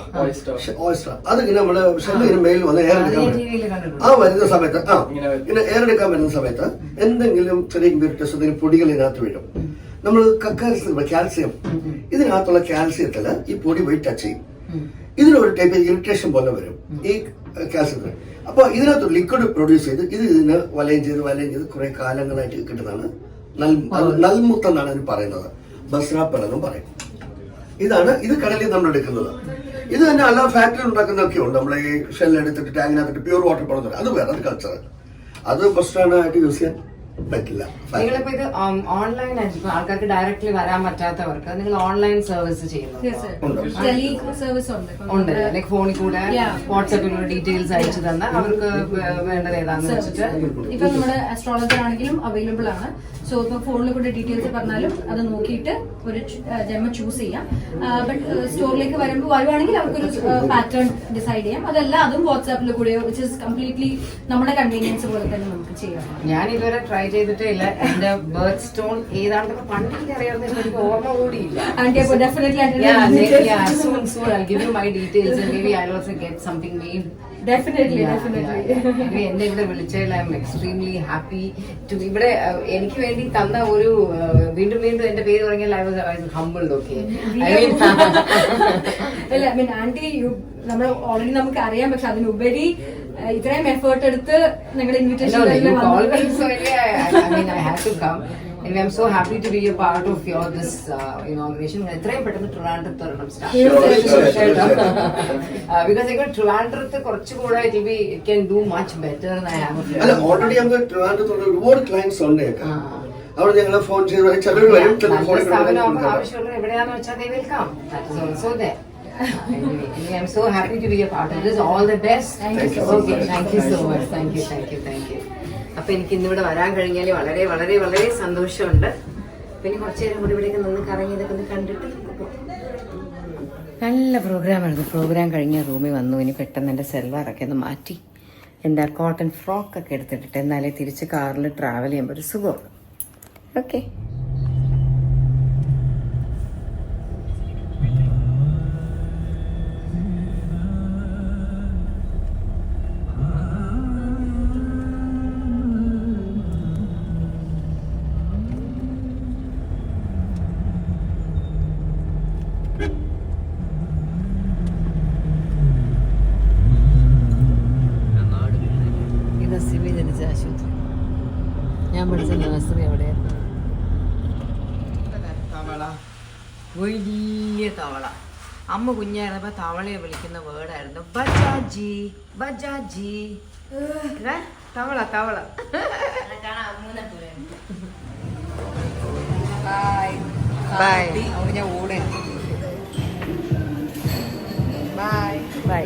ഓയിസ്റ്റർ, അതിങ്ങനെ നമ്മള് ഷെല്ലിന് മേലിൽ വന്ന് എയറെടുക്കാൻ ആ വരുന്ന സമയത്ത് ഇങ്ങനെ എയറെടുക്കാൻ വരുന്ന സമയത്ത് എന്തെങ്കിലും ചെറിയ ഇമ്പ്യൂരിറ്റീസ്, എന്തെങ്കിലും പൊടികൾ ഇതിനകത്ത് വീഴും. നമ്മൾ കാൽസ്യം, ഇതിനകത്തുള്ള കാൽസ്യത്തില് ഈ പൊടി പോയി ടച്ച് ചെയ്യും. ഇതിനൊരു ടൈപ്പ് ഇറിറ്റേഷൻ പോലെ വരും ഈ കാൽസ്യത്തിന്. അപ്പൊ ഇതിനകത്ത് ലിക്വിഡ് പ്രൊഡ്യൂസ് ചെയ്ത് ഇതിന് വലയം ചെയ്ത് കുറെ കാലങ്ങളായിട്ട് കിട്ടുന്നതാണ് നൽമുത്ത് എന്നാണ് ഇതിന് പറയുന്നത്. ബസ്രാപ്പൽ എന്നും പറയും. ഇത് കടലിൽ നമ്മൾ എടുക്കുന്നത്. ഇത് തന്നെ എല്ലാ ഫാക്ടറി ഉണ്ടാക്കുന്നതൊക്കെ ഉണ്ട്. നമ്മളെ ഈ ഷെല്ലെടുത്തിട്ട് ടാങ്കിനകത്തിട്ട് പ്യൂർ വാട്ടർ പോകുന്നത്, അത് വേറെ കൾച്ചർ. അത് ബസ്റ്റായിട്ട് യൂസ് ചെയ്യാൻ പറ്റില്ല. നിങ്ങളിപ്പോ ഇത് ഓൺലൈൻ ആയിട്ട് ആൾക്കാർക്ക് ഡയറക്ട്ലി വരാൻ പറ്റാത്തവർക്ക് നിങ്ങൾ ഓൺലൈൻ സർവീസ് ചെയ്യുന്നുണ്ട്? ലൈക് ഫോണിൽ കൂടെ വാട്സാപ്പിലുള്ള ഡീറ്റെയിൽസ് അയച്ചു തന്നാൽ അവർക്ക് വേണ്ടത് ഏതാണെന്ന് വെച്ചിട്ട്. ഇപ്പൊ നമ്മുടെ അസ്ട്രോളജർ ആണെങ്കിലും അവൈലബിൾ ആണ്. സോ ഇപ്പൊ ഫോണിൽ കൂടെ ഡീറ്റെയിൽസ് പറഞ്ഞാലും അത് നോക്കിയിട്ട് ഒരു ജെമ്മ ചൂസ് ചെയ്യാം. ബട്ട് സ്റ്റോറിലേക്ക് വരുവാണെങ്കിൽ അവർക്കൊരു പാറ്റേൺ ഡിസൈഡ് ചെയ്യാം. അതല്ല അതും വാട്സാപ്പിൽ കൂടെയോ, വിച്ച് ഇസ് കംപ്ലീറ്റ്ലി നമ്മുടെ കൺവീനിയൻസ് പോലെ തന്നെ നമുക്ക് ചെയ്യാം. ഞാൻ ഇതുവരെ ട്രൈ ചെയ്തിട്ടേ ഇല്ല. എന്റെ ബർത്ത് സ്റ്റോൺ ഏതാണെന്നൊക്കെ പണ്ടെനിക്ക് അറിയാവുന്ന എനിക്ക് ഓർമ്മ കൂടിയില്ല. Definitely soon I'll give you my details and maybe I'll also get something made definitely എന്നെ ഇവിടെ വിളിച്ചതിൽ I am extremely happy to ഇവിടെ എനിക്ക് വേണ്ടി തന്ന ഒരു വീണ്ടും വീണ്ടും എന്റെ പേര് പറഞ്ഞാൽ ഐ വാസ് ഹംബിൾഡ്. ഓക്കെ അല്ല ഐ മീൻ ആന്റി നമ്മൾ ഓൾറെഡി നമുക്ക് അറിയാം, പക്ഷെ അതിനുപരി ഇത്രയും എഫേർട്ട് എടുത്ത് നിങ്ങളുടെ invitation Anyway, I'm so happy to be a part of this inauguration. എത്രയും പെട്ടെന്ന് ട്രിവാൻഡ്രത്ത് വരണം because I got ട്രിവാൻഡ്രത്ത് കുറച്ചുകൂടെ it can do much better than I have. അല്ല ഓൾറെഡി നമുക്ക് ട്രിവാൻഡ്രത്ത് ഒരുപാട് ക്ലയൻസ് ഉണ്ട്. അവിടെ ഞങ്ങളെ ഫോൺ ചെയ്ത് ചിലർ വരും, ആവശ്യമുള്ള എവിടെയാന്ന് വെച്ചാൽ they will come. That is also there. Anyway, I'm so happy to be a part of this. All the best. Okay, thank you so much. Thank you. അപ്പൊ എനിക്ക് ഇന്നിവിടെ വരാൻ കഴിഞ്ഞാൽ വളരെ വളരെ വളരെ സന്തോഷമുണ്ട്. പിന്നെ കുറച്ചു നേരം കൂടി ഇവിടേക്ക് നിന്ന് കറങ്ങി ഇതൊക്കെ ഒന്ന് കണ്ടിട്ട് നല്ല പ്രോഗ്രാമായിരുന്നു. പ്രോഗ്രാം കഴിഞ്ഞ റൂമിൽ വന്നു. ഇനി പെട്ടെന്ന് എൻ്റെ സെൽവാറൊക്കെ ഒന്ന് മാറ്റി എൻ്റെ കോട്ടൺ ഫ്രോക്കൊക്കെ എടുത്തിട്ടിട്ട് എന്നാലേ തിരിച്ച് കാറിൽ ട്രാവൽ ചെയ്യുമ്പോൾ ഒരു സുഖമുള്ളൂ. ഓക്കെ സിബി ജനിച്ച ആശുപത്രി. ഞാൻ പഠിച്ച നഴ്സറി എവിടെയായിരുന്നു. തവള, വലിയ തവള. അമ്മ കുഞ്ഞായിരുന്നപ്പോ തവളയെ വിളിക്കുന്ന വേർഡായിരുന്നു ബജാജി. ബജാജി തവള തവള. ബൈ. അവിടെ ഞാൻ ഓടേ. Bye bye.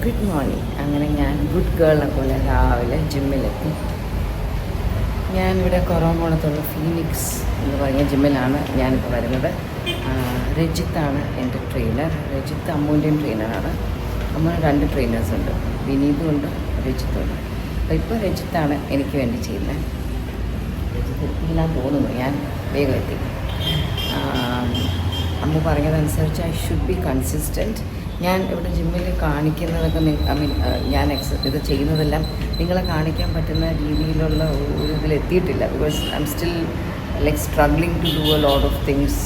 Good morning. അങ്ങനെ ഞാൻ ഗുഡ് ഗേളിനെ പോലെ രാവിലെ ജിമ്മിലെത്തി. ഞാനിവിടെ കൊറോമോളത്തുള്ള ഫീനിക്സ് എന്ന് പറഞ്ഞ ജിമ്മിലാണ് ഞാനിപ്പോൾ വരുന്നത്. രജിത്താണ് എൻ്റെ ട്രെയിനർ. രജിത്ത് അമ്മുവിൻ്റെയും ട്രെയിനറാണ്. അമ്മ 2 ട്രെയിനേഴ്സ് ഉണ്ട്, വിനീതും ഉണ്ട് രജിത്തും ഉണ്ട്. അപ്പോൾ ഇപ്പോൾ രജിത്താണ് എനിക്ക് വേണ്ടി ചെയ്യുന്നത്. രജിത്ത് എത്തിയില്ലാന്ന് തോന്നുന്നു, ഞാൻ വേഗം എത്തി. അമ്മ പറഞ്ഞതനുസരിച്ച് ഐ ഷുഡ് ബി കൺസിസ്റ്റൻറ്റ്. ഞാൻ ഇവിടെ ജിമ്മിൽ കാണിക്കുന്നതൊക്കെ ഐ മീൻ ഞാൻ ഇത് ചെയ്യുന്നതെല്ലാം നിങ്ങളെ കാണിക്കാൻ പറ്റുന്ന രീതിയിലുള്ള ഒരു ഇതിലെത്തിയിട്ടില്ല. Because I'm still like struggling to do a lot of things.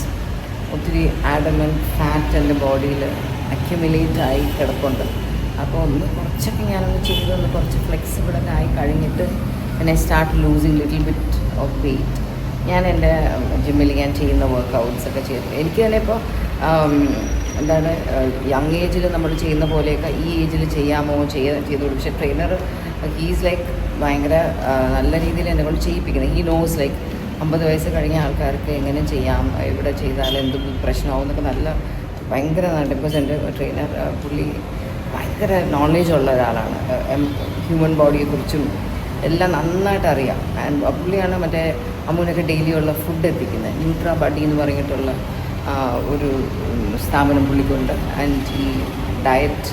ഒത്തിരി ആഡമൻറ്റ് ഫാറ്റ് എൻ്റെ ബോഡിയിൽ അക്യുമുലേറ്റ് ആയി കിടപ്പുണ്ട്. അപ്പോൾ കുറച്ചൊക്കെ ഞാനൊന്ന് ചെയ്തൊന്ന് കുറച്ച് ഫ്ലെക്സിബിളൊക്കെ ആയി കഴിഞ്ഞിട്ട് പിന്നെ start losing little bit of weight. ഞാൻ എൻ്റെ ജിമ്മിൽ ഞാൻ ചെയ്യുന്ന വർക്കൗട്ട്സൊക്കെ ചെയ്തു. എനിക്ക് തന്നെ ഇപ്പോൾ എന്താണ് യങ് ഏജിൽ നമ്മൾ ചെയ്യുന്ന പോലെയൊക്കെ ഈ ഏജിൽ ചെയ്യാമോ ചെയ്തു. പക്ഷേ ട്രെയിനർ ഹീസ് ലൈക്ക് ഭയങ്കര നല്ല രീതിയിൽ എന്നെ കൊണ്ട് ചെയ്യിപ്പിക്കുന്നത്. ഹീ നോസ് ലൈക്ക് 50 വയസ്സ് കഴിഞ്ഞ ആൾക്കാർക്ക് എങ്ങനെ ചെയ്യാം, ഇവിടെ ചെയ്താൽ എന്ത് പ്രശ്നമാവും എന്നൊക്കെ നല്ല ഭയങ്കര ബിക്കോസ് എൻ്റെ ട്രെയിനർ പുള്ളി ഭയങ്കര നോളേജ് ഉള്ള ഒരാളാണ്. ഹ്യൂമൻ ബോഡിയെക്കുറിച്ചും എല്ലാം നന്നായിട്ട് അറിയാം. ആൻഡ് പുള്ളിയാണ് മറ്റേ അമ്മൂനൊക്കെ ഡെയിലി ഉള്ള ഫുഡ് എത്തിക്കുന്നത്. ന്യൂട്രാ ബഡി എന്ന് പറഞ്ഞിട്ടുള്ള ഒരു സ്ഥാപനം പുള്ളിക്കുണ്ട്. ആൻഡ് ഈ ഡയറ്റ്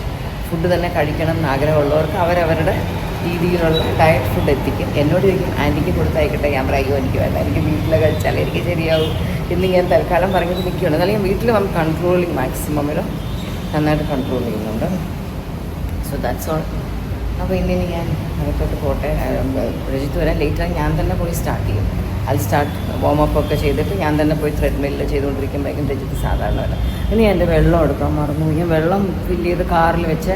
ഫുഡ് തന്നെ കഴിക്കണം എന്ന് ആഗ്രഹമുള്ളവർക്ക് അവരവരുടെ രീതിയിലുള്ള ഡയറ്റ് ഫുഡ് എത്തിക്കും. എന്നോട് ചോദിക്കും ആൻറ്റിക്ക് കൊടുത്തയക്കട്ടെ. ഞാൻ പറയും എനിക്ക് വേണ്ട, എനിക്ക് വീട്ടിൽ കഴിച്ചാൽ എനിക്ക് ശരിയാവും എന്ന് ഞാൻ തൽക്കാലം പറഞ്ഞിട്ട് നിൽക്കുകയാണ്. എന്നാലും ഞാൻ വീട്ടിൽ വന്ന് കൺട്രോളിങ് മാക്സിമമിലും നന്നായിട്ട് കൺട്രോൾ ചെയ്യുന്നുണ്ട്. So that's all. അപ്പോൾ ഇനി ഞാൻ അകത്തോട്ട് പോട്ടെ. രജിത്ത് വരാൻ ലേറ്റായി ഞാൻ തന്നെ പോയി സ്റ്റാർട്ട് ചെയ്യും. അത് സ്റ്റാർട്ട് വാമപ്പൊക്കെ ചെയ്തിട്ട് ഞാൻ തന്നെ പോയി ത്രെഡ്മില്ലിൽ ചെയ്തുകൊണ്ടിരിക്കുമ്പോഴേക്കും രജിത്ത് സാധാരണ വരാം. ഇനി എൻ്റെ വെള്ളം എടുക്കാൻ മറന്നു. ഞാൻ വെള്ളം ഫില്ല് ചെയ്ത് കാറിൽ വെച്ച്.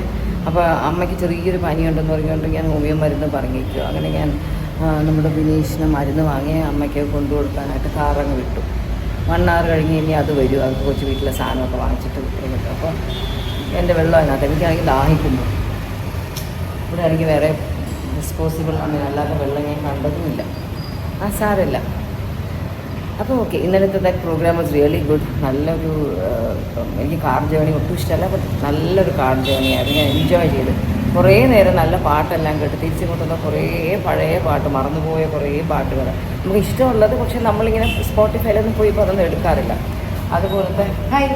അപ്പോൾ അമ്മയ്ക്ക് ചെറിയൊരു പനിയുണ്ടെന്ന് പറഞ്ഞുകൊണ്ട് ഞാൻ ഹോമിയോ മരുന്ന് പറഞ്ഞിരിക്കുക. അങ്ങനെ ഞാൻ നമ്മുടെ ബിനീഷിന് മരുന്ന് വാങ്ങി അമ്മയ്ക്ക് കൊണ്ടുകൊടുക്കാനായിട്ട് കാറങ്ങ് വിട്ടു. 1 hour കഴിഞ്ഞ് ഇനി അത് വരും. അവർക്ക് കൊച്ചു വീട്ടിലെ സാധനമൊക്കെ വാങ്ങിച്ചിട്ട് വിട്ടു. അപ്പോൾ എൻ്റെ വെള്ളം അതിനകത്ത് എനിക്കാണെങ്കിൽ ദാഹിക്കുന്നു. ഇവിടെ എനിക്ക് വേറെ ഡിസ്പോസിബിൾ അങ്ങനെ അല്ലാതെ വെള്ളം ഞാൻ കണ്ടതുമില്ല. ആ സാരമില്ല. അപ്പോൾ ഓക്കെ, ഇന്നലത്തെ പ്രോഗ്രാം വാസ് റിയലി ഗുഡ്. നല്ലൊരു എനിക്ക് കാർ ജേണി ഒട്ടും ഇഷ്ടമല്ല, ബട്ട് നല്ലൊരു കാർ ജേണിയായിരുന്നു. ഞാൻ എൻജോയ് ചെയ്ത് കുറേ നേരം നല്ല പാട്ടെല്ലാം കേട്ട് തിരിച്ചിങ്ങോട്ടുള്ള കുറേ പഴയ പാട്ട്, മറന്നുപോയ കുറേ പാട്ടുകൾ നമുക്ക് ഇഷ്ടമുള്ളത്. പക്ഷെ നമ്മളിങ്ങനെ സ്പോട്ടിഫൈലൊന്നും പോയി ഇപ്പോൾ അതൊന്നും എടുക്കാറില്ല. അതുപോലത്തെ ഹായ്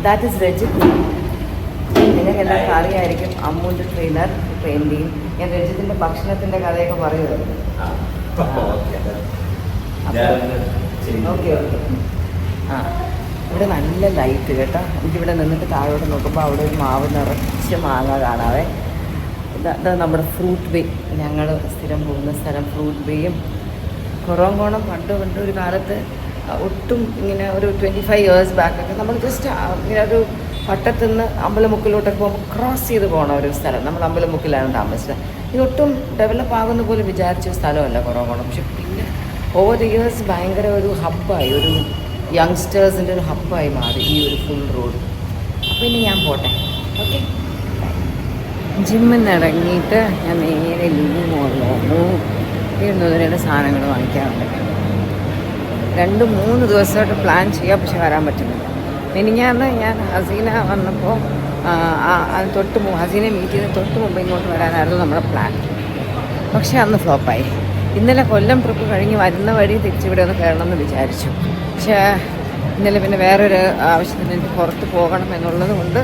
ദാറ്റ് ഇസ് രജിത്ത്. നിങ്ങൾക്ക് എല്ലാവർക്കും അറിയായിരിക്കും, അമ്മുവിൻ്റെ ട്രെയിനർ ട്രെയിനിങ്. ഞാൻ രജിത്തിൻ്റെ ഭക്ഷണത്തിൻ്റെ കഥയൊക്കെ പറയുമായിരുന്നു. ഓക്കെ ഇവിടെ നല്ല ലൈറ്റ് കേട്ടോ. എനിക്കിവിടെ നിന്നിട്ട് താഴോട്ട് നോക്കുമ്പോൾ അവിടെ ഒരു മാവ് നിറച്ച് മാങ്ങ കാണാവേ. ഇതാ നമ്മുടെ ഫ്രൂട്ട് ബേ, ഞങ്ങൾ സ്ഥിരം പോകുന്ന സ്ഥലം ഫ്രൂട്ട് ബേയും. കുറവങ്കോണം പണ്ട് ഒരു കാലത്ത് ഒട്ടും ഇങ്ങനെ ഒരു 25 years ബാക്കൊക്കെ നമ്മൾ ജസ്റ്റ് ഇങ്ങനെ ഒരു പട്ടത്തുനിന്ന് അമ്പലമുക്കിലോട്ടൊക്കെ പോകുമ്പോൾ ക്രോസ് ചെയ്ത് പോകണ ഒരു സ്ഥലം. നമ്മൾ അമ്പലമുക്കിലാണ് താമസിച്ചത്. ഇതൊട്ടും ഡെവലപ്പ് ആകുന്ന പോലും വിചാരിച്ച സ്ഥലമല്ല കുറവങ്കോണം. പക്ഷെ പിന്നെ ഓവർ ദ ഇയേഴ്സ് ഭയങ്കര ഒരു ഹബ്ബായി, ഒരു യങ്സ്റ്റേഴ്സിൻ്റെ ഒരു ഹബ്ബായി മാറി ഈ ഒരു ഫുൾ റോഡ്. അപ്പോൾ ഇനി ഞാൻ പോട്ടെ. ഓക്കെ, ജിമ്മിൽ നിന്ന് ഇറങ്ങിയിട്ട് ഞാൻ നേരെ ലിവിങ് മോളിൽ വന്നു. ഇരുന്നൂറ് സാധനങ്ങൾ വാങ്ങിക്കാറുണ്ട്. 2-3 ദിവസമായിട്ട് പ്ലാൻ ചെയ്യാം, പക്ഷെ വരാൻ പറ്റുന്നില്ല. മിനിഞ്ഞാന്ന് ഞാൻ ഹസീന വന്നപ്പോൾ ഹസീനെ മീറ്റ് ചെയ്ത് തൊട്ട് മുമ്പ് ഇങ്ങോട്ട് വരാനായിരുന്നു നമ്മുടെ പ്ലാൻ. പക്ഷേ അന്ന് ഫ്ലോപ്പായി. ഇന്നലെ കൊല്ലം ട്രിപ്പ് കഴിഞ്ഞ് വരുന്ന വഴി തിരിച്ചിവിടെ ഒന്ന് കയറണമെന്ന് വിചാരിച്ചു. പക്ഷേ ഇന്നലെ പിന്നെ വേറൊരു ആവശ്യത്തിന് എനിക്ക് പുറത്ത് പോകണം എന്നുള്ളത് കൊണ്ട്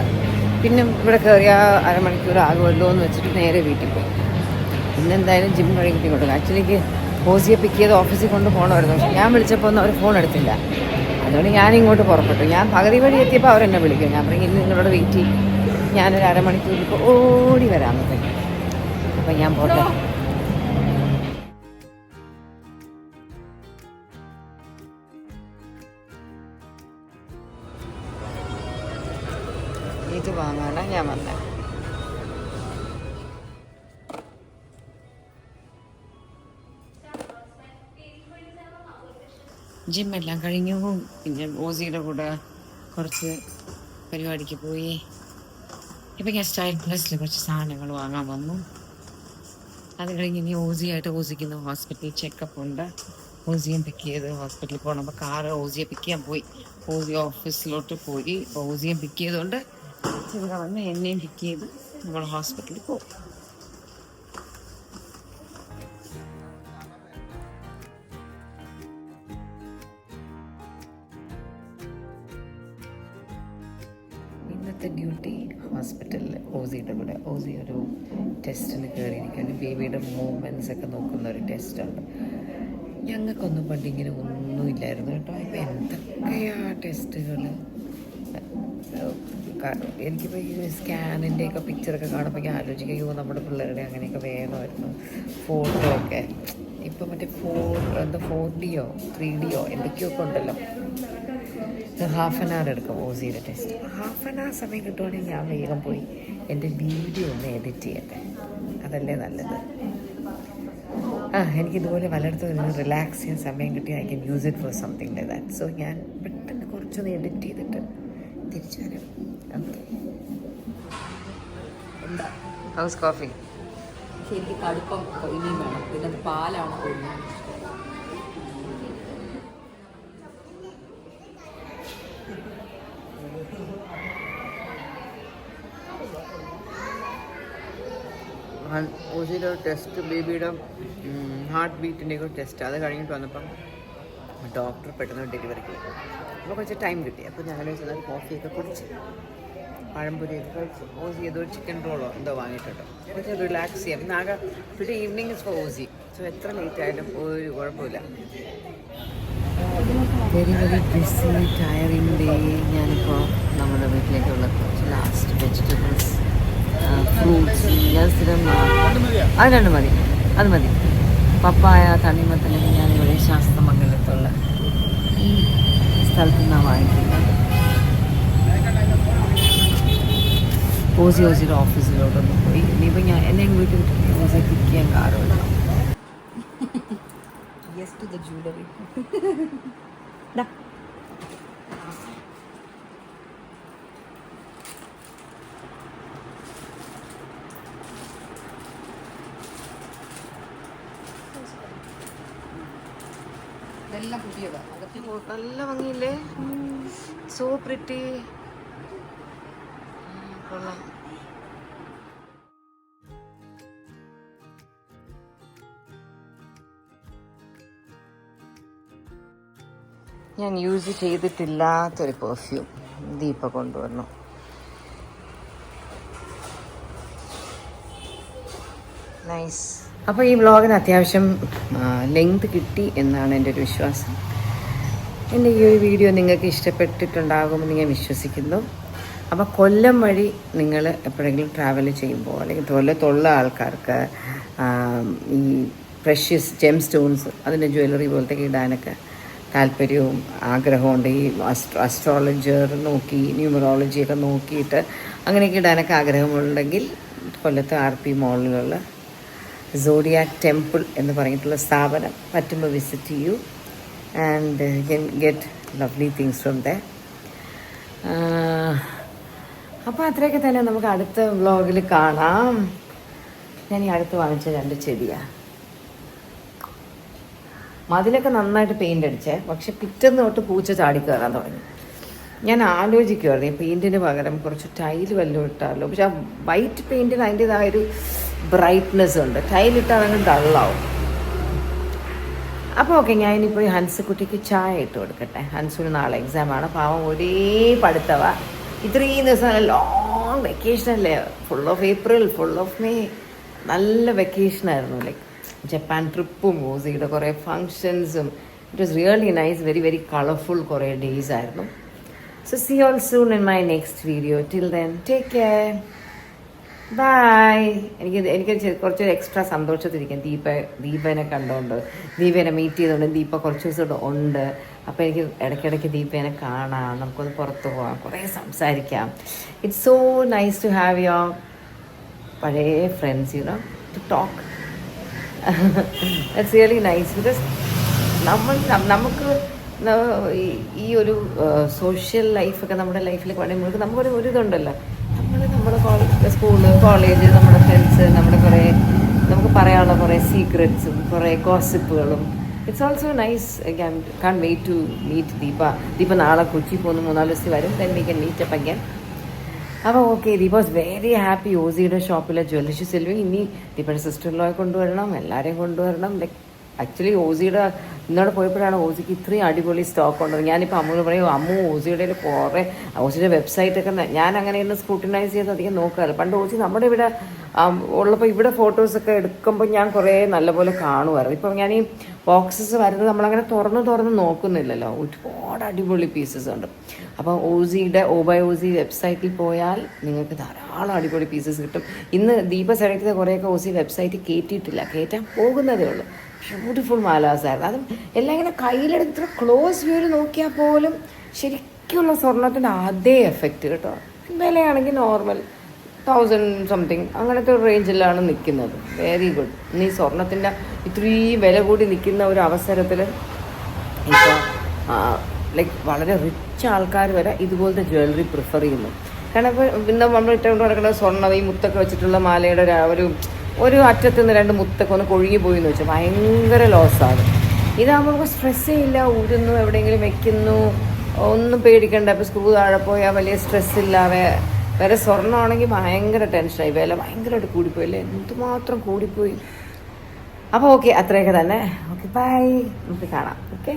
പിന്നെ ഇവിടെ കയറിയ അരമണിക്കൂർ ആകുമല്ലോ എന്ന് വെച്ചിട്ട് നേരെ വീട്ടിൽ പോയി. ഇന്നെന്തായാലും ജിം കഴിഞ്ഞിട്ട് ഇങ്ങോട്ട്. ആക്ച്വലിക്ക് ഓസിയെ പിക്ക് ചെയ്ത് ഓഫീസിൽ കൊണ്ട് പോകണമായിരുന്നു. പക്ഷേ ഞാൻ വിളിച്ചപ്പോൾ ഒന്നും അവർ ഫോൺ എടുത്തില്ല. അതുകൊണ്ട് ഞാനിങ്ങോട്ട് പുറപ്പെട്ടു. ഞാൻ പകുതി വഴി എത്തിയപ്പോൾ അവരെന്നെ വിളിക്കും. ഞാൻ പറയും ഇന്ന് നിങ്ങളോട് വെയിറ്റ് ചെയ്യും, ഞാനൊരു അരമണിക്കൂർ ഇപ്പോൾ ഓടി വരാമെന്നൊക്കെ. അപ്പം ഞാൻ പോട്ടെ. ഇത് വാങ്ങാനാണ് ഞാൻ വന്നത്. ജിമ്മെല്ലാം കഴിഞ്ഞു. പിന്നെ ഓസിയുടെ കൂടെ കുറച്ച് പരിപാടിക്ക് പോയി. ഇപ്പം ഞാൻ സ്റ്റൈൽ പ്ലസിൽ കുറച്ച് സാധനങ്ങൾ വാങ്ങാൻ വന്നു. അത് കഴിഞ്ഞ് ഇനി ഓസിക്കുന്ന ഹോസ്പിറ്റൽ ചെക്കപ്പ് ഉണ്ട്. ഓസിയെ പിക്ക് ചെയ്ത് ഹോസ്പിറ്റലിൽ പോകണം. അപ്പോൾ കാറ് ഓസിയെ പിക്ക് ചെയ്യാൻ പോയി. ഓസി ഓഫീസിലോട്ട് പോയി. ഓസിയെ പിക്ക് ചെയ്തുകൊണ്ട് ഇവിടെ വന്ന് എന്നെയും പിക്ക് ചെയ്ത് നമ്മൾ ഹോസ്പിറ്റലിൽ പോകും. ഇന്നത്തെ ഡ്യൂട്ടി ഹോസ്പിറ്റലിൽ ഓസിയുടെ കൂടെ. ഓസി ഒരു ടെസ്റ്റിന് കയറിയിരിക്കുകയാണ്. ബേബിയുടെ മൂവ്മെൻറ്റ്സ് ഒക്കെ നോക്കുന്ന ഒരു ടെസ്റ്റുണ്ട്. ഞങ്ങൾക്കൊന്നും പണ്ട് ഇങ്ങനെ ഒന്നുമില്ലായിരുന്നു കേട്ടോ. ഇപ്പം എന്തൊക്കെയാ ടെസ്റ്റുകൾ. എനിക്കിപ്പോൾ ഈ സ്കാനിൻ്റെയൊക്കെ പിക്ചറൊക്കെ കാണുമ്പോൾ ഞാൻ ആലോചിക്കുകയോ നമ്മുടെ പിള്ളേരുടെ അങ്ങനെയൊക്കെ വേണമായിരുന്നു. ഫോട്ടോ ഒക്കെ ഇപ്പം മറ്റേ 4Dയോ 3Dയോ എന്തൊക്കെയൊക്കെ ഉണ്ടല്ലോ. ഹാഫ് ആൻ അവർ എടുക്കും ഓസിയുടെ ടെസ്റ്റ്. ഹാഫ് ആൻ അവർ സമയം കിട്ടുവാണെങ്കിൽ ഞാൻ വേഗം പോയി എൻ്റെ വീഡിയോ ഒന്ന് എഡിറ്റ് ചെയ്യട്ടെ. അതല്ലേ നല്ലത്. എനിക്കിതുപോലെ പലയിടത്തും നിന്ന് റിലാക്സ് ചെയ്യാൻ സമയം കിട്ടി I can use it for something like that. So ഞാൻ പെട്ടെന്ന് കുറച്ചൊന്ന് എഡിറ്റ് ചെയ്തിട്ട് തിരിച്ചു വരാം. ഓക്കെ, എന്താ ഹൗസ് കോഫി? പക്ഷെ എനിക്ക് കടുപ്പം ഇനിയും വേണം. പിന്നെ അത് പാലാണ് തോന്നുന്നത്. ഓസിയുടെ ടെസ്റ്റ്, ബേബിയുടെ ഹാർട്ട് ബീറ്റിൻ്റെയൊക്കെ ടെസ്റ്റ്, അത് കഴിഞ്ഞിട്ട് വന്നപ്പം ഡോക്ടർ പെട്ടെന്ന് ഡെലിവറിക്ക് അപ്പോൾ കുറച്ച് ടൈം കിട്ടി. അപ്പോൾ ഞങ്ങൾ ചെന്നാൽ കോഫിയൊക്കെ കുടിച്ച് പഴംപൊരിയൊക്കെ കഴിച്ച് ഓസി ഏതൊരു ചിക്കൻ റോളോ എന്തോ വാങ്ങിയിട്ടോ കുറച്ച് റിലാക്സ് ചെയ്യാം. പിന്നെ ആകെ പിന്നെ evening is for OC. So എത്ര ലേറ്റ് ആയാലും ഒരു കുഴപ്പമില്ല. Very busy tiring day. ഞാനിപ്പോൾ നമ്മുടെ വീട്ടിലേക്കുള്ള കുറച്ച് ലാസ്റ്റ് വെജിറ്റബിൾസ്, ഫ്രൂട്ട്സ് ഞാൻ സ്ഥിരം അത് 2 മതി, അത് മതി. പപ്പായ, തണ്ണിമത്തനൊക്കെ ഞാനിവിടെ ശാസ്ത്രമംഗലത്തുള്ള ഈ സ്ഥലത്തു നിന്നാണ് വാങ്ങിക്കുന്നത്. ഓസിയുടെ ഓഫീസിലോട്ടൊന്ന് പോയി. ഇനിയിപ്പോൾ ഞാൻ എന്നെ വീട്ടിൽ വിട്ടിട്ട് ഓസിയെ പിക്ക് ചെയ്യാൻ കാറ് വിടണം. Yes to the jewellery. എല്ലാം പുതിയതാണ്. അകത്ത് നല്ല ഭംഗിയില്ലേ? So pretty. കൊള്ളാം. ഞാൻ യൂസ് ചെയ്തിട്ടില്ലാത്തൊരു പെർഫ്യൂം ദീപ കൊണ്ടുവരണം. നൈസ്. അപ്പോൾ ഈ വ്ളോഗിന് അത്യാവശ്യം ലെങ്ത് കിട്ടി എന്നാണ് എൻ്റെ ഒരു വിശ്വാസം. എൻ്റെ ഈ ഒരു വീഡിയോ നിങ്ങൾക്ക് ഇഷ്ടപ്പെട്ടിട്ടുണ്ടാകുമെന്ന് ഞാൻ വിശ്വസിക്കുന്നു. അപ്പോൾ കൊല്ലം വഴി നിങ്ങൾ എപ്പോഴെങ്കിലും ട്രാവൽ ചെയ്യുമ്പോൾ അല്ലെങ്കിൽ കൊല്ലത്തുള്ള ആൾക്കാർക്ക് ഈ പ്രഷ്യസ് ജെം സ്റ്റോൺസ് അതിൻ്റെ ജ്വല്ലറി പോലത്തെ ഇടാനൊക്കെ താല്പര്യവും ആഗ്രഹമുണ്ട്. ഈ അസ്ട്രോളജർ നോക്കി ന്യൂമറോളജിയൊക്കെ നോക്കിയിട്ട് അങ്ങനെയൊക്കെ ഇടാനൊക്കെ ആഗ്രഹമുണ്ടെങ്കിൽ കൊല്ലത്ത് RP മോളിലുള്ള സോഡിയാക് ടെമ്പിൾ എന്ന് പറഞ്ഞിട്ടുള്ള സ്ഥാപനം പറ്റുമ്പോൾ വിസിറ്റ് ചെയ്യൂ. And you can get lovely things from the. അപ്പോൾ അത്രയൊക്കെ തന്നെ. നമുക്ക് അടുത്ത വ്ളോഗിൽ കാണാം. ഞാൻ ഈ അടുത്ത് വാങ്ങിച്ച 2 ചെടിയാണ്. മതിലൊക്കെ നന്നായിട്ട് പെയിൻ്റ് അടിച്ചേ, പക്ഷെ പിറ്റേന്ന് തൊട്ട് പൂച്ച ചാടിക്കയറാൻ തുടങ്ങി. ഞാൻ ആലോചിക്കുമായിരുന്നു ഈ പെയിൻറ്റിന് പകരം കുറച്ച് ടൈൽ വല്ലതും ഇട്ടാലോ. പക്ഷെ ആ വൈറ്റ് പെയിൻറ്റിന് അതിൻ്റെതായൊരു ബ്രൈറ്റ്നെസ് ഉണ്ട്. ടൈലിട്ടാൽ അങ്ങ് ഡള്ളാവും. അപ്പോൾ ഓക്കെ, ഞാനിപ്പോൾ ഈ ഹൻസുക്കുട്ടിക്ക് ചായ ഇട്ട് കൊടുക്കട്ടെ. ഹൻസുന് നാളെ എക്സാമാണ്. പാവം ഒരേ പഠിത്തവ. ഇത്രയും ദിവസം ലോങ് വെക്കേഷനല്ലേ, full of April, full of May, നല്ല വെക്കേഷനായിരുന്നു. ലൈക്ക് ജപ്പാൻ ട്രിപ്പും ഓസിയുടെ കുറേ ഫങ്ഷൻസും. It was really nice. Very very colourful കുറേ ഡേയ്സ് ആയിരുന്നു. So see you all soon in my next video. Till then, take care. Bye. എനിക്ക് കുറച്ച് എക്സ്ട്രാ സന്തോഷത്തിരിക്കും ദീപനെ കണ്ടുകൊണ്ട്, ദീപനെ മീറ്റ് ചെയ്തുകൊണ്ട്. ദീപ കുറച്ച് ദിവസം ഉണ്ട്. അപ്പോൾ എനിക്ക് ഇടയ്ക്കിടയ്ക്ക് ദീപനെ കാണാം, നമുക്കൊന്ന് പുറത്ത് പോകാം, കുറേ സംസാരിക്കാം. It's so nice to have your പഴയ friends, you know, to talk. It's really nice. Because നമുക്ക് ഈ ഒരു സോഷ്യൽ ലൈഫൊക്കെ നമ്മുടെ ലൈഫിലേക്ക് പറയുമ്പോൾ നമുക്കൊരു ഇതുണ്ടല്ലോ. നമ്മുടെ സ്കൂള്, കോളേജ്, നമ്മുടെ ഫ്രണ്ട്സ്, നമ്മുടെ കുറേ നമുക്ക് പറയാനുള്ള കുറേ സീക്രറ്റ്സും കുറേ ഗോസിപ്പുകളും. It's also nice. Can wait to meet Deepa നാളെ കൊച്ചി പോകുന്നു, 3-4 ദിവസം വരും. Then we can meet up again. അപ്പോൾ okay, Deepa was very happy. ഓസിയുടെ ഷോപ്പിലെ ജ്വല്ലറി സെൽവിങ്. ഇനി ദീപയുടെ സിസ്റ്റർ-ഇൻ-ലോയെ കൊണ്ടുവരണം, എല്ലാവരെയും കൊണ്ടുവരണം. ലൈക്ക് ആക്ച്വലി ഓസിയുടെ ഇന്നോടെ പോയപ്പോഴാണ് ഓസിക്ക് ഇത്രയും അടിപൊളി സ്റ്റോക്ക് ഉണ്ടത്. ഞാനിപ്പോൾ അമ്മൂന് പറയും, അമ്മു ഓസിയുടെ കുറേ ഓസിയുടെ വെബ്സൈറ്റൊക്കെ ഞാൻ അങ്ങനെയൊന്ന് സ്ക്രൂട്ടിനൈസ് ചെയ്ത് അധികം നോക്കാറില്ല. പണ്ട് ഓസി നമ്മുടെ ഇവിടെ ഉള്ളപ്പോൾ ഇവിടെ ഫോട്ടോസൊക്കെ എടുക്കുമ്പോൾ ഞാൻ കുറേ നല്ലപോലെ കാണുമായിരുന്നു. ഇപ്പം ഞാൻ ഈ ബോക്സസ് വരുന്നത് നമ്മളങ്ങനെ തുറന്ന് നോക്കുന്നില്ലല്ലോ. ഒരുപാട് അടിപൊളി പീസസ് ഉണ്ട്. അപ്പോൾ ഓസിയുടെ ബൈ ഓസി വെബ്സൈറ്റിൽ പോയാൽ നിങ്ങൾക്ക് ധാരാളം അടിപൊളി പീസസ് കിട്ടും. ഇന്ന് ദീപ സെലക്ട് ചെയ്ത കുറേയൊക്കെ ഓസി വെബ്സൈറ്റ് കയറ്റാൻ പോകുന്നതേ ഉള്ളൂ. ബ്യൂട്ടിഫുൾ മാലാസായിരുന്നു. അതും എല്ലാം ഇങ്ങനെ കയ്യിലെടുത്ത് ക്ലോസ് വ്യൂവിൽ നോക്കിയാൽ പോലും ശരിക്കുള്ള സ്വർണ്ണത്തിൻ്റെ അതേ എഫക്റ്റ് കേട്ടോ. വിലയാണെങ്കിൽ നോർമൽ 1000 സംതിങ് അങ്ങനത്തെ ഒരു റേഞ്ചിലാണ് നിൽക്കുന്നത്. Very good. ഇനി സ്വർണത്തിൻ്റെ ഇത്രയും വില കൂടി നിൽക്കുന്ന ഒരു അവസരത്തിൽ ഇപ്പോൾ ലൈക്ക് വളരെ റിച്ച് ആൾക്കാർ വരെ ഇതുപോലത്തെ ജ്വല്ലറി പ്രിഫർ ചെയ്യുന്നു. കാരണം ഇപ്പോൾ ഇന്ന് നമ്മൾ ഇട്ടുകൊണ്ട് നടക്കുന്ന സ്വർണ്ണം ഈ മുത്തൊക്കെ വെച്ചിട്ടുള്ള മാലയുടെ ഒരു അറ്റത്ത് നിന്ന് 2 മുത്തൊക്കെ ഒന്ന് കൊഴുകി പോയി എന്ന് വെച്ചാൽ ഭയങ്കര ലോസാണ്. ഇതാകുമ്പോൾ നമുക്ക് സ്ട്രെസ്സേ ഇല്ല. ഊരുന്നു, എവിടെയെങ്കിലും വെക്കുന്നു, ഒന്നും പേടിക്കണ്ട. ഇപ്പോൾ സ്ക്രൂ താഴെ പോയാൽ വലിയ സ്ട്രെസ്സില്ലാതെ. വേറെ സ്വർണ്ണമാണെങ്കിൽ ഭയങ്കര ടെൻഷനായി. വില ഭയങ്കരമായിട്ട് കൂടിപ്പോയില്ലേ, എന്തുമാത്രം കൂടിപ്പോയി. അപ്പോൾ ഓക്കെ, അത്രയൊക്കെ തന്നെ. Okay, bye. നമുക്ക് കാണാം. ഓക്കെ.